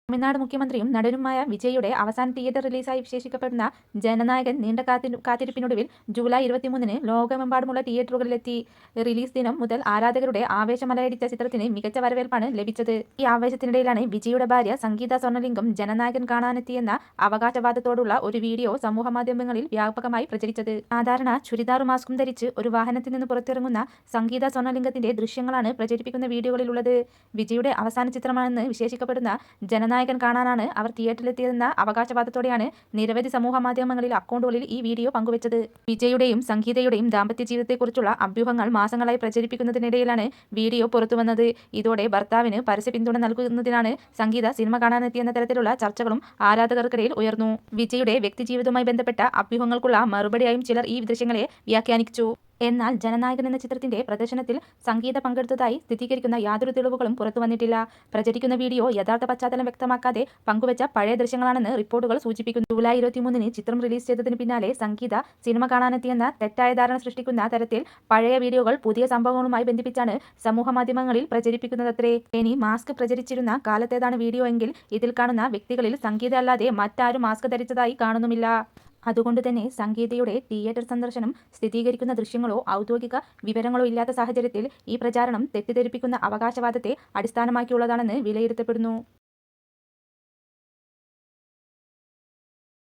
തമിഴ്നാട് മുഖ്യമന്ത്രിയും നടനുമായ വിജയുടെ അവസാന തിയേറ്റർ റിലീസായി വിശേഷിക്കപ്പെടുന്ന ജനനായകൻ നീണ്ട കാത്തിരിപ്പിനൊടുവിൽ ജൂലൈ 23-ന് ലോകമെമ്പാടുമുള്ള തിയേറ്ററുകളിലെത്തി. റിലീസ് ദിനം മുതൽ ആരാധകരുടെ ആവേശമലയടിച്ച ചിത്രത്തിന് മികച്ച വരവേൽപ്പാണ് ലഭിച്ചത്. ഈ ആവേശത്തിനിടയിലാണ് വിജയുടെ ഭാര്യ സംഗീത സ്വർണ്ണലിംഗം ജനനായകൻ കാണാനെത്തിയെന്ന അവകാശവാദത്തോടുള്ള ഒരു വീഡിയോ സമൂഹമാധ്യമങ്ങളിൽ വ്യാപകമായി പ്രചരിച്ചത്. സാധാരണ ചുരിദാറും മാസ്കും ധരിച്ച് ഒരു വാഹനത്തിൽ നിന്ന് പുറത്തിറങ്ങുന്ന സംഗീത സ്വർണ്ണലിംഗത്തിന്റെ ദൃശ്യങ്ങളാണ് പ്രചരിപ്പിക്കുന്ന വീഡിയോകളിലുള്ളത്. വിജയുടെ അവസാന ചിത്രമാണെന്ന് വിശേഷിക്കപ്പെടുന്ന ജനനായകൻ കാണാനാണ് അവർ തിയേറ്ററിലെത്തിയതെന്ന അവകാശവാദത്തോടെയാണ് നിരവധി സമൂഹമാധ്യമങ്ങളിൽ അക്കൗണ്ടുകളിൽ ഈ വീഡിയോ പങ്കുവച്ചത്. വിജയുടെയും സംഗീതയുടെയും ദാമ്പത്യ ജീവിതത്തെക്കുറിച്ചുള്ള അഭ്യൂഹങ്ങൾ മാസങ്ങളായി പ്രചരിപ്പിക്കുന്നതിനിടയിലാണ് വീഡിയോ പുറത്തുവന്നത്. ഇതോടെ ഭർത്താവിന് പരസ്യ പിന്തുണ നൽകുന്നതിനാണ് സംഗീത സിനിമ കാണാനെത്തിയെന്ന തരത്തിലുള്ള ചർച്ചകളും ആരാധകർക്കിടയിൽ ഉയർന്നു. വിജയുടെ വ്യക്തിജീവിതവുമായി ബന്ധപ്പെട്ട അഭ്യൂഹങ്ങൾക്കുള്ള മറുപടിയായും ചിലർ ഈ ദൃശ്യങ്ങളെ വ്യാഖ്യാനിച്ചു. എന്നാൽ ജനനായകൻ എന്ന ചിത്രത്തിന്റെ പ്രദർശനത്തിൽ സംഗീത പങ്കെടുത്തതായി സ്ഥിരീകരിക്കുന്ന യാതൊരു തെളിവുകളും പുറത്തുവന്നിട്ടില്ല. പ്രചരിക്കുന്ന വീഡിയോ യഥാർത്ഥ പശ്ചാത്തലം വ്യക്തമാക്കാതെ പങ്കുവച്ച പഴയ ദൃശ്യങ്ങളാണെന്ന് റിപ്പോർട്ടുകൾ സൂചിപ്പിക്കുന്നു. ജൂലൈ 23-ന് ചിത്രം റിലീസ് ചെയ്തതിന് പിന്നാലെ സംഗീത സിനിമ കാണാനെത്തിയെന്ന തെറ്റായ ധാരണ സൃഷ്ടിക്കുന്ന തരത്തിൽ പഴയ വീഡിയോകൾ പുതിയ സംഭവങ്ങളുമായി ബന്ധിപ്പിച്ചാണ് സമൂഹമാധ്യമങ്ങളിൽ പ്രചരിപ്പിക്കുന്നതത്രേ. ഇനി മാസ്ക് പ്രചരിച്ചിരുന്ന കാലത്തേതാണ് വീഡിയോ എങ്കിൽ ഇതിൽ കാണുന്ന വ്യക്തികളിൽ സംഗീത അല്ലാതെ മറ്റാരും മാസ്ക് ധരിച്ചതായി കാണുന്നുമില്ല. അതുകൊണ്ട് തന്നെ സംഗീതയുടെ തിയേറ്റർ സന്ദർശനം സ്ഥിരീകരിക്കുന്ന ദൃശ്യങ്ങളോ ഔദ്യോഗിക വിവരങ്ങളോ ഇല്ലാത്ത സാഹചര്യത്തിൽ ഈ പ്രചാരണം തെറ്റിദ്ധരിപ്പിക്കുന്ന അവകാശവാദത്തെ അടിസ്ഥാനമാക്കിയുള്ളതാണെന്ന് വിലയിരുത്തപ്പെടുന്നു.